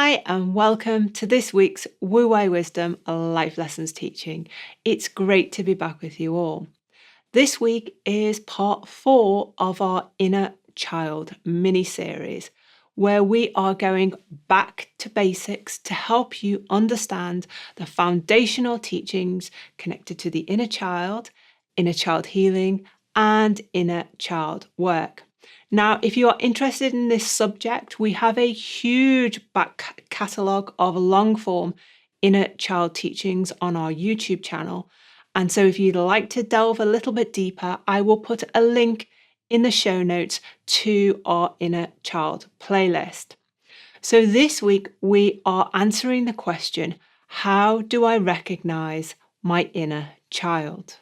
Hi, and welcome to this week's Wu Wei Wisdom Life Lessons teaching. It's great to be back with you all. This week is part 4 of our Inner Child mini-series, where we are going back to basics to help you understand the foundational teachings connected to the inner child healing, and inner child work. Now, if you are interested in this subject, we have a huge back catalogue of long-form inner child teachings on our YouTube channel. And so if you'd like to delve a little bit deeper, I will put a link in the show notes to our inner child playlist. So this week, we are answering the question, how do I recognize my inner child?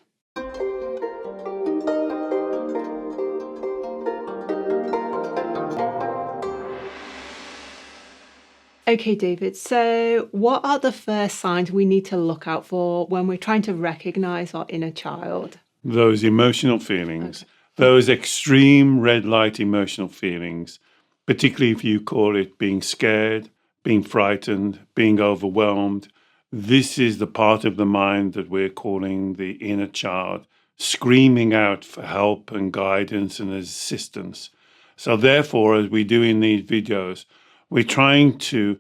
Okay, David, so what are the first signs we need to look out for when we're trying to recognize our inner child? Those emotional feelings, those extreme red light emotional feelings, particularly if you call it being scared, being frightened, being overwhelmed. This is the part of the mind that we're calling the inner child, screaming out for help and guidance and assistance. So therefore, as we do in these videos, we're trying to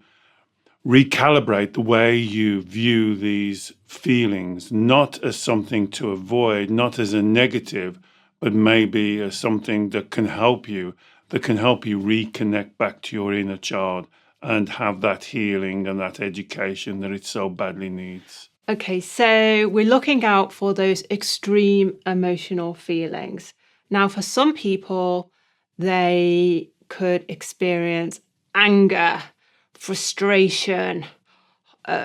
recalibrate the way you view these feelings, not as something to avoid, not as a negative, but maybe as something that can help you reconnect back to your inner child and have that healing and that education that it so badly needs. Okay, so we're looking out for those extreme emotional feelings. Now, for some people, they could experience anger, frustration,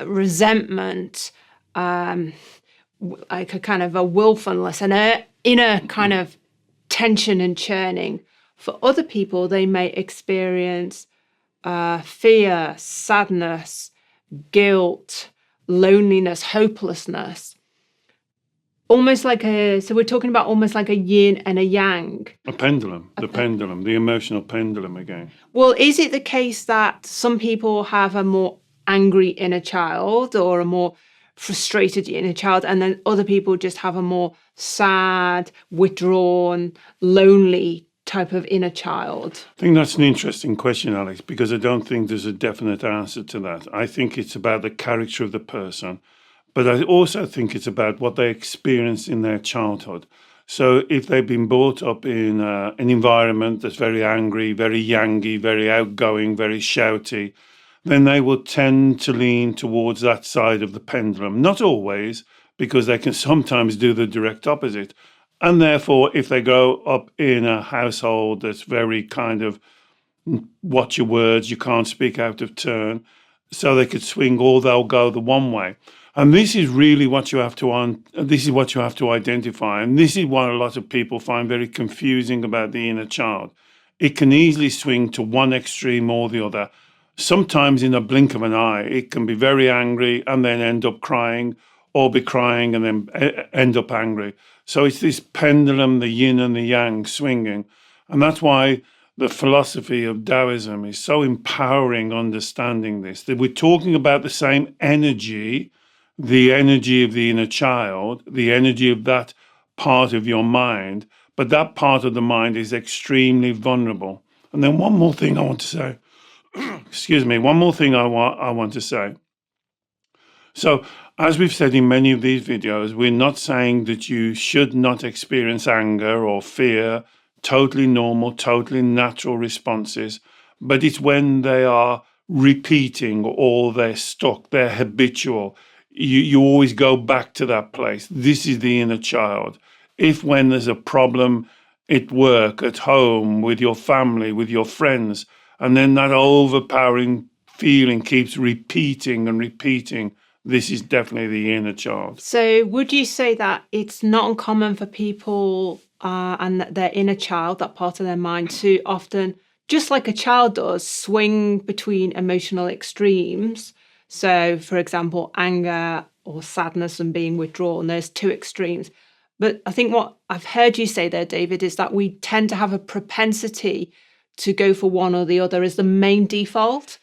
resentment, like a kind of a willfulness, an inner kind of tension and churning. For other people, they may experience fear, sadness, guilt, loneliness, hopelessness. Almost like so we're talking about almost like a yin and a yang. A pendulum, the emotional pendulum again. Well, is it the case that some people have a more angry inner child or a more frustrated inner child, and then other people just have a more sad, withdrawn, lonely type of inner child? I think that's an interesting question, Alex, because I don't think there's a definite answer to that. I think it's about the character of the person, but I also think it's about what they experience in their childhood. So if they've been brought up in an environment that's very angry, very yangy, very outgoing, very shouty, then they will tend to lean towards that side of the pendulum. Not always, because they can sometimes do the direct opposite. And therefore, if they grow up in a household that's very kind of watch your words, you can't speak out of turn, so they could swing or they'll go the one way. And this is really what you have to identify. And this is what a lot of people find very confusing about the inner child. It can easily swing to one extreme or the other. Sometimes in a blink of an eye, it can be very angry and then end up crying, or be crying and then end up angry. So it's this pendulum, the yin and the yang swinging. And that's why the philosophy of Taoism is so empowering understanding this, that we're talking about the same energy, the energy of the inner child, the energy of that part of your mind, but that part of the mind is extremely vulnerable. And then one more thing I want to say. One more thing I want to say. So, as we've said in many of these videos, we're not saying that you should not experience anger or fear, totally normal, totally natural responses, but it's when they are repeating or they're stuck, they're habitual. You always go back to that place. This is the inner child. If when there's a problem at work, at home, with your family, with your friends, and then that overpowering feeling keeps repeating and repeating, this is definitely the inner child. So would you say that it's not uncommon for people and their inner child, that part of their mind, to often, just like a child does, swing between emotional extremes? So, for example, anger or sadness and being withdrawn, there's two extremes. But I think what I've heard you say there, David, is that we tend to have a propensity to go for one or the other as the main default.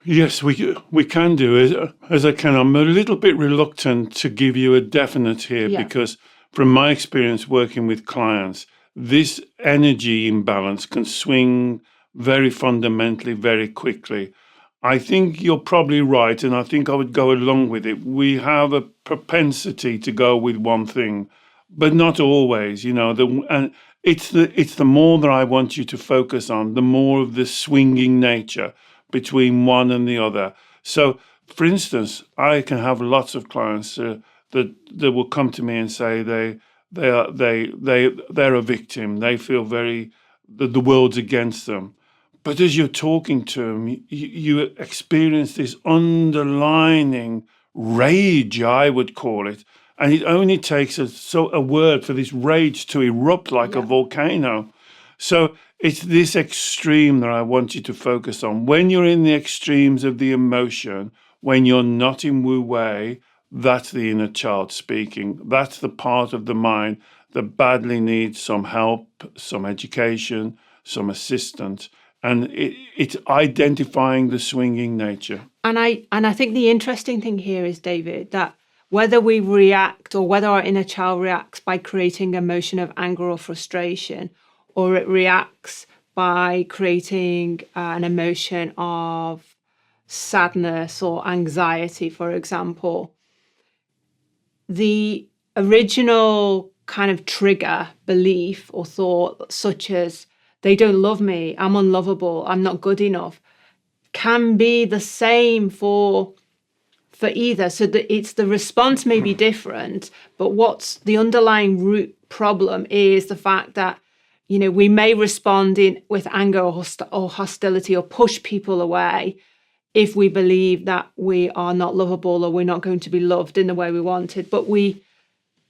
Yes, we can do it. As I can, I'm a little bit reluctant to give you a definite here Yeah. because from my experience working with clients, this energy imbalance can swing very fundamentally, very quickly. I think you're probably right, and I think I would go along with it. We have a propensity to go with one thing, but not always, and it's the more that I want you to focus on, the more of the swinging nature between one and the other. So, for instance, I can have lots of clients that will come to me and say they're a victim. They feel very that the world's against them. But as you're talking to them, you experience this underlining rage, I would call it, and it only takes a word for this rage to erupt like a Yeah. volcano. So it's this extreme that I want you to focus on. When you're in the extremes of the emotion, when you're not in Wu Wei, that's the inner child speaking. That's the part of the mind that badly needs some help, some education, some assistance. And it's identifying the swinging nature. And I think the interesting thing here is, David, that whether we react or whether our inner child reacts by creating an emotion of anger or frustration, or it reacts by creating an emotion of sadness or anxiety, for example, the original kind of trigger belief or thought, such as they don't love me, I'm unlovable, I'm not good enough, can be the same for either. So that it's the response may be different, but what's the underlying root problem is the fact that we may respond with anger or hostility or push people away if we believe that we are not lovable or we're not going to be loved in the way we wanted. But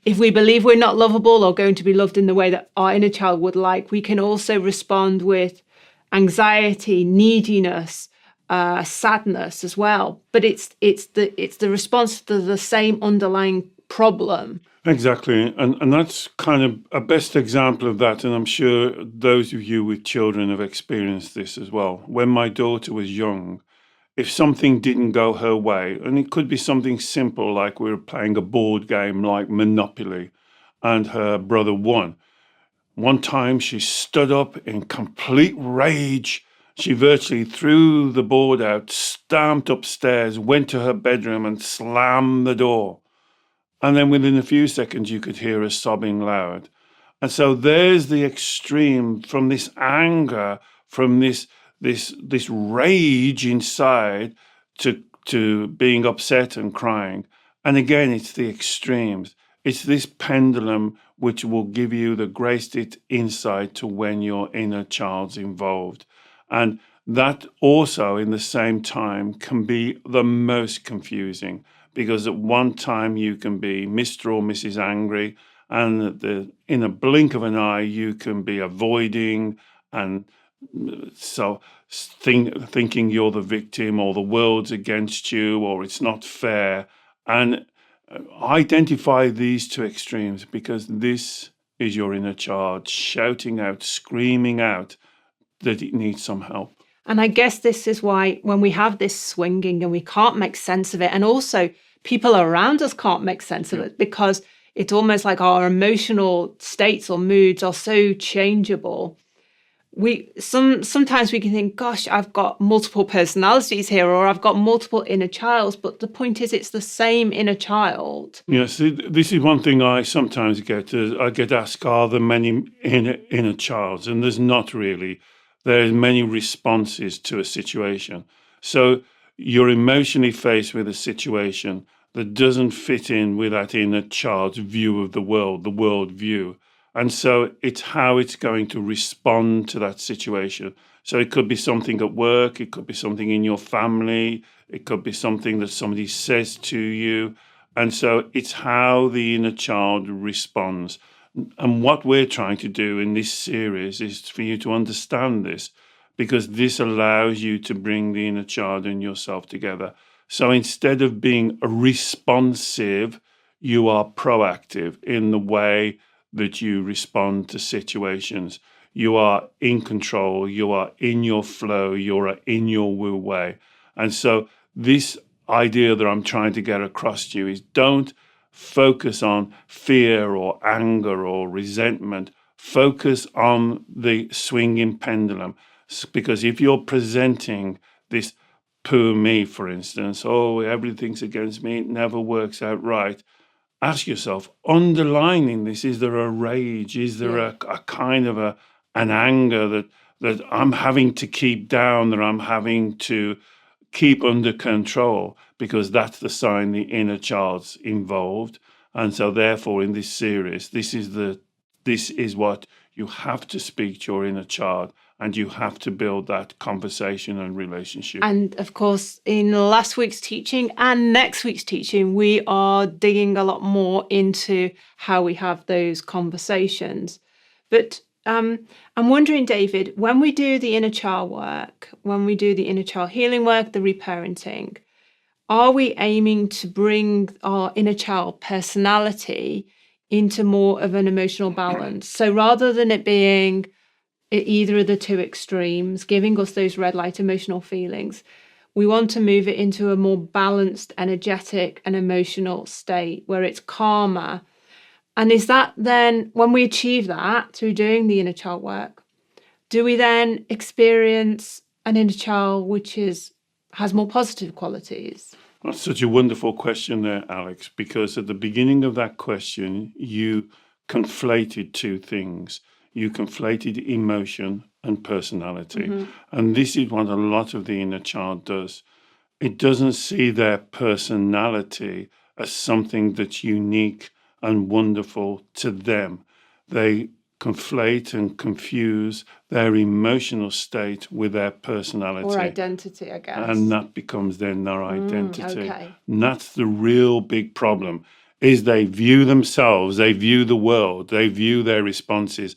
if we believe we're not lovable or going to be loved in the way that our inner child would like, we can also respond with anxiety, neediness, sadness as well. But it's the response to the same underlying problem. Exactly. And that's kind of a best example of that. And I'm sure those of you with children have experienced this as well. When my daughter was young, if something didn't go her way, and it could be something simple like we were playing a board game like Monopoly and her brother won. One time she stood up in complete rage. She virtually threw the board out, stamped upstairs, went to her bedroom and slammed the door. And then within a few seconds, you could hear her sobbing loud. And so there's the extreme from this anger, from this rage inside to being upset and crying. And again, it's the extremes. It's this pendulum which will give you the greatest insight to when your inner child's involved. And that also, in the same time, can be the most confusing because at one time you can be Mr. or Mrs. Angry, and in a blink of an eye, you can be avoiding and so thinking you're the victim or the world's against you or it's not fair. And identify these two extremes because this is your inner child shouting out, screaming out that it needs some help. And I guess this is why when we have this swinging and we can't make sense of it, and also people around us can't make sense of it because it's almost like our emotional states or moods are so changeable. Sometimes we can think, gosh, I've got multiple personalities here, or I've got multiple inner childs, but the point is it's the same inner child. Yes, this is one thing I sometimes get. I get asked, are there many inner childs? And there's not really. There's many responses to a situation. So you're emotionally faced with a situation that doesn't fit in with that inner child's view of the world view. And so it's how it's going to respond to that situation. So it could be something at work, it could be something in your family, it could be something that somebody says to you. And so it's how the inner child responds. And what we're trying to do in this series is for you to understand this, because this allows you to bring the inner child and yourself together. So instead of being responsive, you are proactive in the way that you respond to situations. You are in control, you are in your flow, you are in your Wu Wei. And so this idea that I'm trying to get across to you is don't focus on fear or anger or resentment. Focus on the swinging pendulum. Because if you're presenting this poor me, for instance, oh, everything's against me, it never works out right. Ask yourself, underlining this, is there a rage? Is there a kind of an anger that I'm having to keep down, that I'm having to keep under control? Because that's the sign the inner child's involved. And so therefore in this series, this is what you have to speak to your inner child, and you have to build that conversation and relationship. And of course, in last week's teaching and next week's teaching, we are digging a lot more into how we have those conversations. But I'm wondering, David, when we do the inner child work, when we do the inner child healing work, the reparenting, are we aiming to bring our inner child personality into more of an emotional balance? So rather than it being either of the two extremes, giving us those red light emotional feelings, we want to move it into a more balanced, energetic and emotional state where it's calmer. And is that then, when we achieve that through doing the inner child work, do we then experience an inner child which has more positive qualities? That's such a wonderful question there, Alex, because at the beginning of that question, you conflated two things. You conflated emotion and personality. And this is what a lot of the inner child does. It doesn't see their personality as something that's unique and wonderful to them. They conflate and confuse their emotional state with their personality. Or identity, I guess. And that becomes then their identity. Okay. And that's the real big problem, is they view themselves, they view the world, they view their responses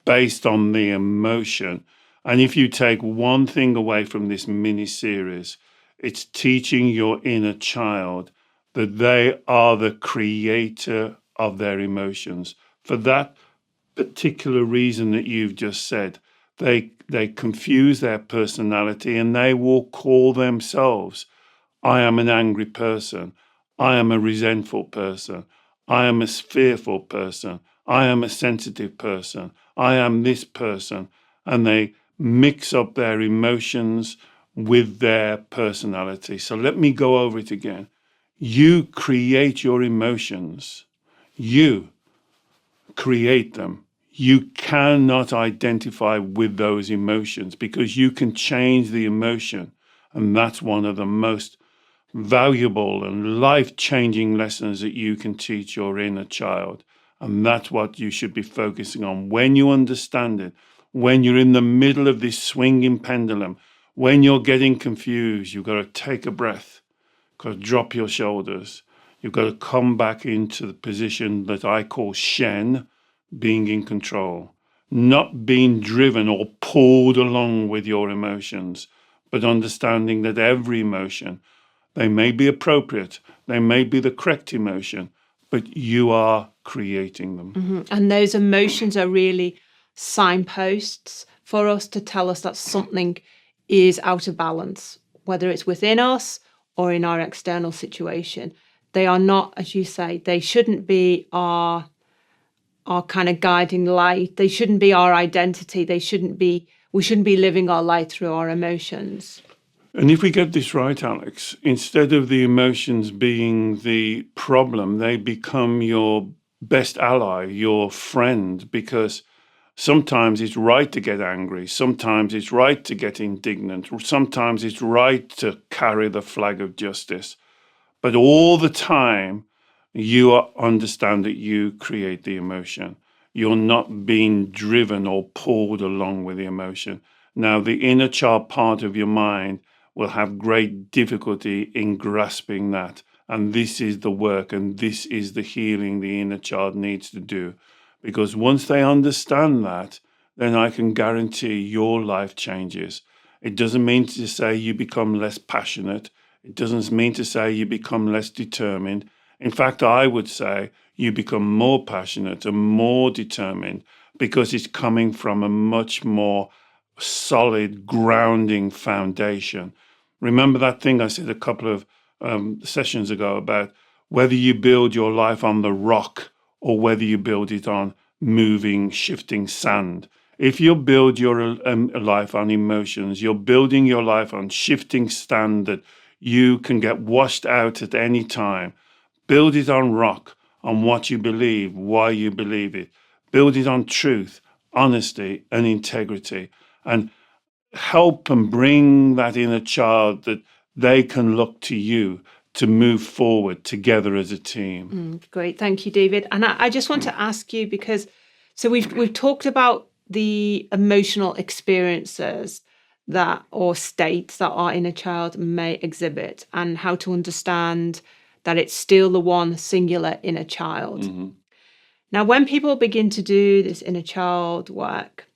based on the emotion. And if you take one thing away from this mini-series, it's teaching your inner child that they are the creator of their emotions. For that particular reason that you've just said, they confuse their personality, and they will call themselves, I am an angry person, I am a resentful person, I am a fearful person, I am a sensitive person, I am this person. And they mix up their emotions with their personality. So let me go over it again. You create your emotions. You create them. You cannot identify with those emotions because you can change the emotion. And that's one of the most valuable and life-changing lessons that you can teach your inner child. And that's what you should be focusing on. When you understand it, when you're in the middle of this swinging pendulum, when you're getting confused, you've got to take a breath, you've got to drop your shoulders. You've got to come back into the position that I call Shen, being in control, not being driven or pulled along with your emotions, but understanding that every emotion, they may be appropriate, they may be the correct emotion, but you are creating them. And those emotions are really signposts for us to tell us that something is out of balance, whether it's within us or in our external situation. They are not, as you say, they shouldn't be our kind of guiding light. They shouldn't be our identity. We shouldn't be living our life through our emotions. And if we get this right, Alex, instead of the emotions being the problem, they become your best ally, your friend, because sometimes it's right to get angry. Sometimes it's right to get indignant. Sometimes it's right to carry the flag of justice. But all the time, you understand that you create the emotion. You're not being driven or pulled along with the emotion. Now, the inner child part of your mind will have great difficulty in grasping that. And this is the work, and this is the healing the inner child needs to do. Because once they understand that, then I can guarantee your life changes. It doesn't mean to say you become less passionate. It doesn't mean to say you become less determined. In fact, I would say you become more passionate and more determined because it's coming from a much more solid grounding foundation. Remember that thing I said a couple of sessions ago about whether you build your life on the rock or whether you build it on moving, shifting sand. If you build your life on emotions, you're building your life on shifting sand that you can get washed out at any time. Build it on rock, on what you believe, why you believe it. Build it on truth, honesty, and integrity. And help and bring that inner child that they can look to you to move forward together as a team. Great, thank you, David. And I just want to ask you, because so we've talked about the emotional experiences that or states that our inner child may exhibit, and how to understand that it's still the one singular inner child. Now, when people begin to do this inner child work,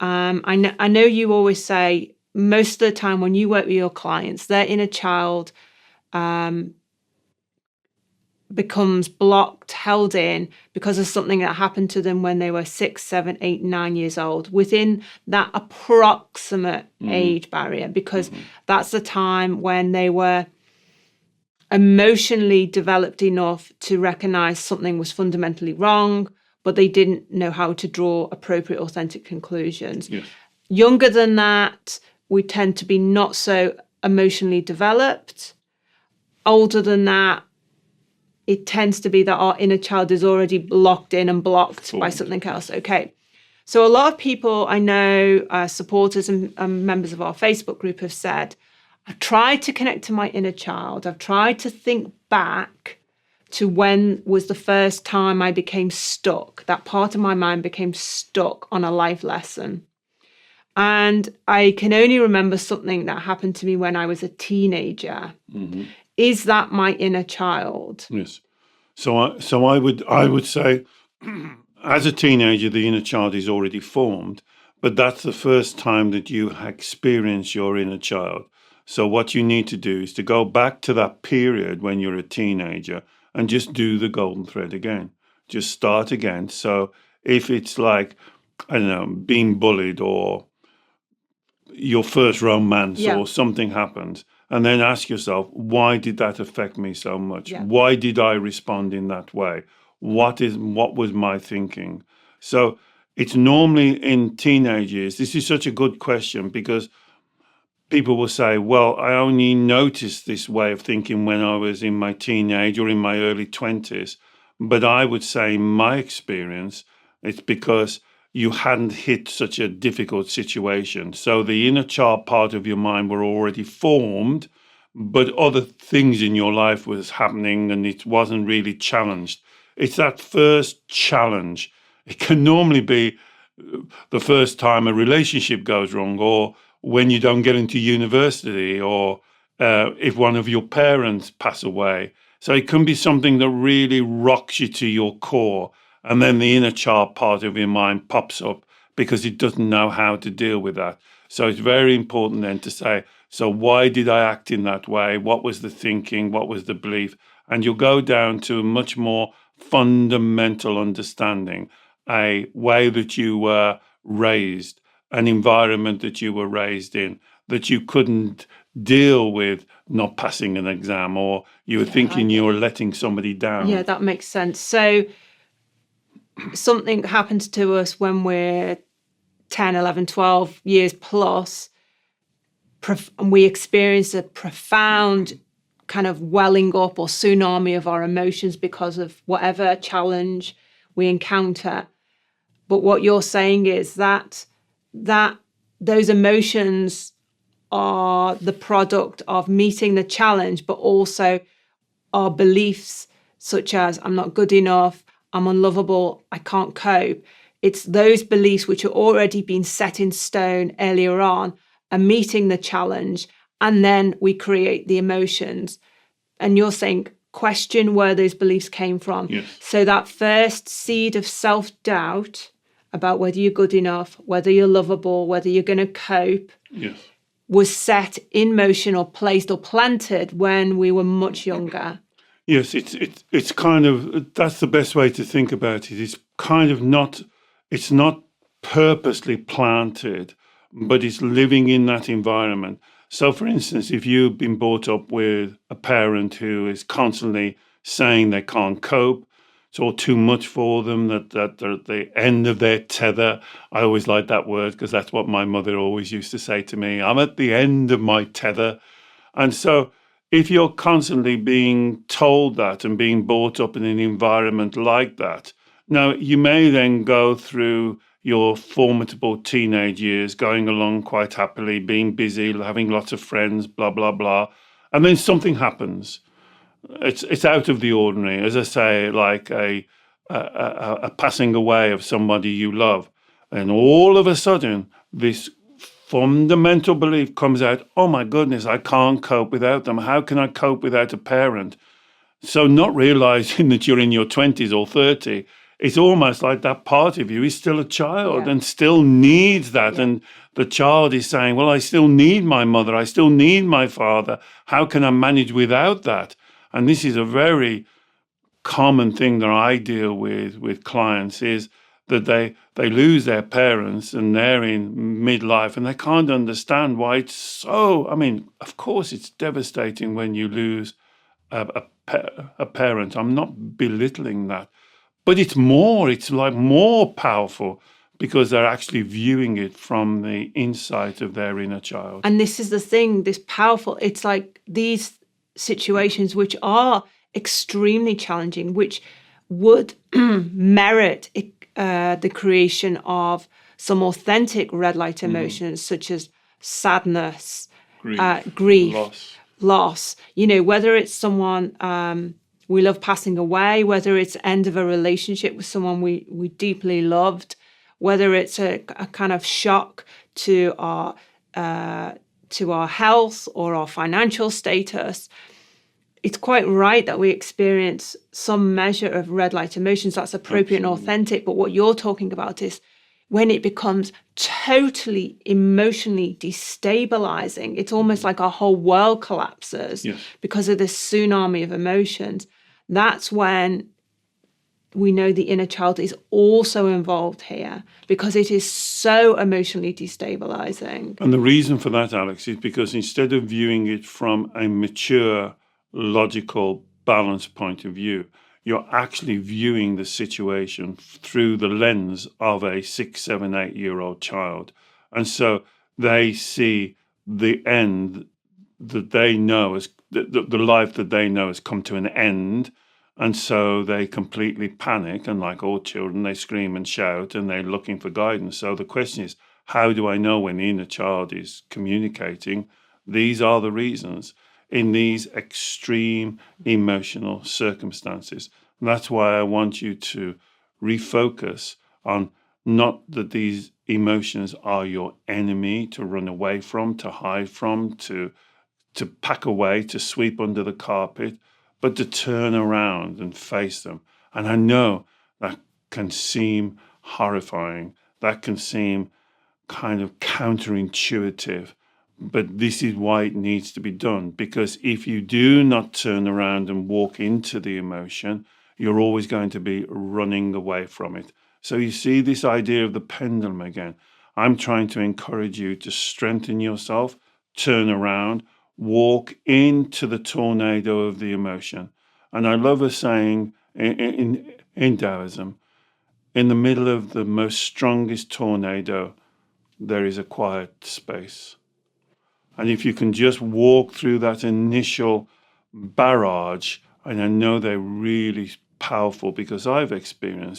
I know you always say most of the time when you work with your clients, their inner child becomes blocked, held in because of something that happened to them when they were 6, 7, 8, 9 years old, within that approximate age barrier, because that's the time when they were emotionally developed enough to recognize something was fundamentally wrong, but they didn't know how to draw appropriate, authentic conclusions. Yes. Younger than that, we tend to be not so emotionally developed. Older than that, it tends to be that our inner child is already locked in and blocked by something else. Okay. So a lot of people I know, supporters and members of our Facebook group, have said, I've tried to connect to my inner child. I've tried to think back to when was the first time I became stuck. That part of my mind became stuck on a life lesson. And I can only remember something that happened to me when I was a teenager. Is that my inner child? Yes. So I would say, as a teenager, the inner child is already formed, but that's the first time that you experience your inner child. So what you need to do is to go back to that period when you're a teenager and just do the golden thread again. Just start again. So if it's like, I don't know, being bullied or your first romance or something happens, and then ask yourself, why did that affect me so much? Why did I respond in that way? What was my thinking? So it's normally in teenage years. This is such a good question because people will say, well, I only noticed this way of thinking when I was in my teenage or in my early 20s. But I would say in my experience, it's because you hadn't hit such a difficult situation. So the inner child part of your mind were already formed, but other things in your life was happening and it wasn't really challenged. It's that first challenge. It can normally be the first time a relationship goes wrong, or when you don't get into university, or if one of your parents pass away. So it can be something that really rocks you to your core. And then the inner child part of your mind pops up because it doesn't know how to deal with that. So it's very important then to say, so why did I act in that way? What was the thinking? What was the belief? And you'll go down to a much more fundamental understanding, a way that you were raised, an environment that you were raised in, that you couldn't deal with not passing an exam, or you were thinking you were letting somebody down. Yeah, that makes sense. So something happens to us when we're 10, 11, 12 years plus, and we experience a profound kind of welling up or tsunami of our emotions because of whatever challenge we encounter. But what you're saying is that those emotions are the product of meeting the challenge, but also our beliefs such as I'm not good enough, I'm unlovable, I can't cope. It's those beliefs which are already been set in stone earlier on and meeting the challenge, and then we create the emotions. And you're saying question where those beliefs came from. Yes. So that first seed of self-doubt about whether you're good enough, whether you're lovable, whether you're going to cope, was set in motion or placed or planted when we were much younger. Yes, it's kind of, that's the best way to think about it. It's kind of not, it's not purposely planted, but it's living in that environment. So, for instance, if you've been brought up with a parent who is constantly saying they can't cope, it's all too much for them, that they're at the end of their tether. I always like that word because that's what my mother always used to say to me. I'm at the end of my tether. And so if you're constantly being told that and being brought up in an environment like that, now you may then go through your formidable teenage years, going along quite happily, being busy, having lots of friends, blah, blah, blah. And then something happens. It's out of the ordinary, as I say, like a passing away of somebody you love. And all of a sudden, this fundamental belief comes out, oh my goodness, I can't cope without them. How can I cope without a parent? So not realizing that you're in your 20s or 30, it's almost like that part of you is still a child and still needs that. And the child is saying, well, I still need my mother. I still need my father. How can I manage without that? And this is a very common thing that I deal with clients is that they lose their parents and they're in midlife and they can't understand why it's so. I mean, of course, it's devastating when you lose a parent. I'm not belittling that, but it's like more powerful because they're actually viewing it from the insight of their inner child. And this is the thing, this powerful, it's like these situations which are extremely challenging, which would merit the creation of some authentic red light emotions, such as sadness, grief, loss. You know, whether it's someone we love passing away, whether it's end of a relationship with someone we deeply loved, whether it's a kind of shock to our health or our financial status. It's quite right that we experience some measure of red light emotions that's appropriate and authentic. But what you're talking about is when it becomes totally emotionally destabilizing. It's almost like our whole world collapses because of this tsunami of emotions. That's when we know the inner child is also involved here because it is so emotionally destabilizing. And the reason for that, Alex, is because instead of viewing it from a mature, logical, balanced point of view, you're actually viewing the situation through the lens of a 6, 7, 8-year-old child. And so they see the end that they know as the life that they know has come to an end. And so they completely panic. And like all children, they scream and shout and they're looking for guidance. So the question is, how do I know when the inner child is communicating? These are the reasons in these extreme emotional circumstances. And that's why I want you to refocus on not that these emotions are your enemy to run away from, to hide from, to pack away, to sweep under the carpet, but to turn around and face them. And I know that can seem horrifying. That can seem kind of counterintuitive. But this is why it needs to be done. Because if you do not turn around and walk into the emotion, you're always going to be running away from it. So you see this idea of the pendulum again. I'm trying to encourage you to strengthen yourself, turn around, walk into the tornado of the emotion. And I love a saying in Taoism, in the middle of the most strongest tornado, there is a quiet space. And if you can just walk through that initial barrage, and I know they're really powerful because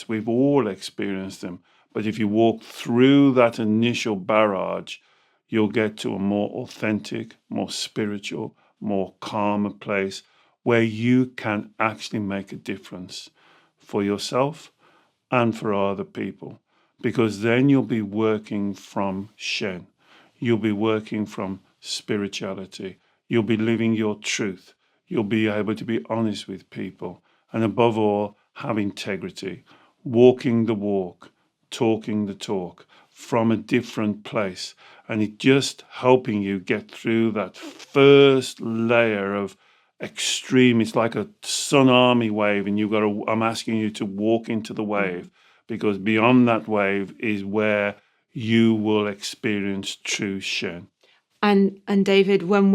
we've all experienced them. But if you walk through that initial barrage, you'll get to a more authentic, more spiritual, more calmer place where you can actually make a difference for yourself and for other people. Because then you'll be working from Shen. You'll be working from spirituality. You'll be living your truth. You'll be able to be honest with people. And above all, have integrity. Walking the walk, talking the talk from a different place. And it just helping you get through that first layer of extreme. It's like a tsunami wave, and I'm asking you to walk into the wave, because beyond that wave is where you will experience true Shen. And David, when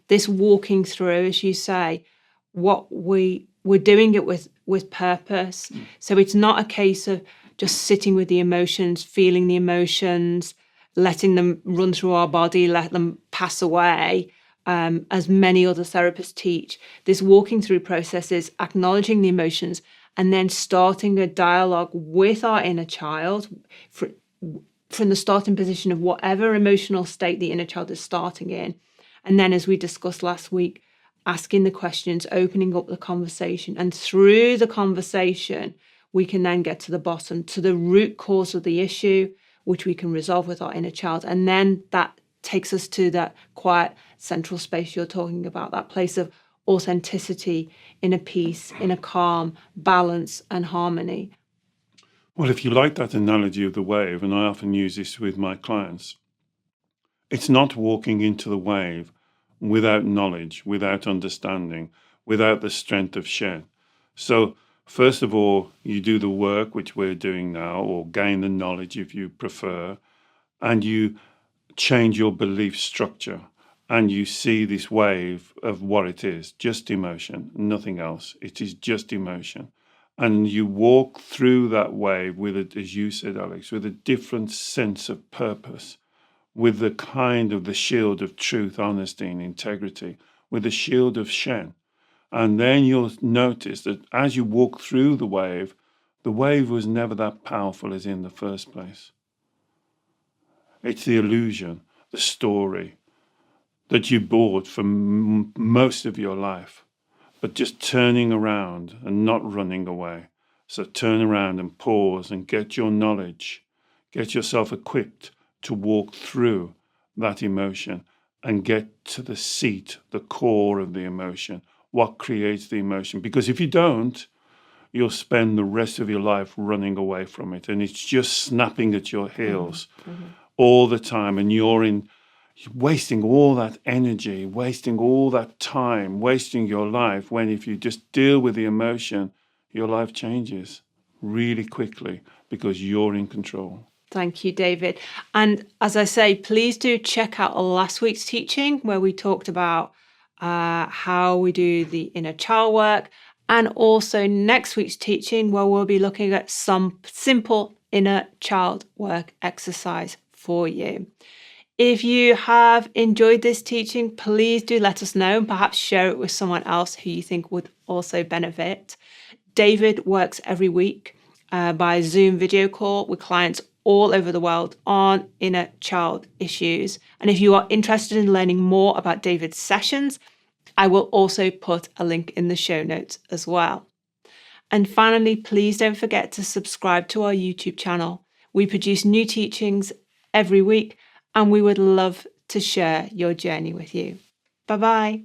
this walking through, as you say, we're doing it with purpose. So it's not a case of just sitting with the emotions, feeling the emotions, letting them run through our body, let them pass away, as many other therapists teach. This walking through process is acknowledging the emotions and then starting a dialogue with our inner child from the starting position of whatever emotional state the inner child is starting in. And then, as we discussed last week, asking the questions, opening up the conversation. And through the conversation, we can then get to the bottom, to the root cause of the issue, which we can resolve with our inner child. And then that takes us to that quiet central space you're talking about, that place of authenticity, inner peace, inner calm, balance, and harmony. Well, if you like that analogy of the wave, and I often use this with my clients, it's not walking into the wave without knowledge, without understanding, without the strength of Shen. So first of all, you do the work, which we're doing now, or gain the knowledge if you prefer, and you change your belief structure, and you see this wave of what it is, just emotion, nothing else. It is just emotion. And you walk through that wave with it, as you said, Alex, with a different sense of purpose, with the kind of the shield of truth, honesty, and integrity, with the shield of Shen. And then you'll notice that as you walk through the wave was never that powerful as in the first place. It's the illusion, the story that you bought for most of your life, but just turning around and not running away. So turn around and pause and get your knowledge, get yourself equipped to walk through that emotion and get to the seat, the core of the emotion, what creates the emotion. Because if you don't, you'll spend the rest of your life running away from it, and it's just snapping at your heels all the time, and you're wasting all that energy, wasting all that time, wasting your life, when if you just deal with the emotion, your life changes really quickly because you're in control. Thank you, David. And as I say, please do check out last week's teaching where we talked about how we do the inner child work, and also next week's teaching where we'll be looking at some simple inner child work exercise for you. If you have enjoyed this teaching, please do let us know and perhaps share it with someone else who you think would also benefit. David works every week by Zoom video call with clients all over the world on inner child issues. And if you are interested in learning more about David's sessions, I will also put a link in the show notes as well. And finally, please don't forget to subscribe to our YouTube channel. We produce new teachings every week, and we would love to share your journey with you. Bye-bye.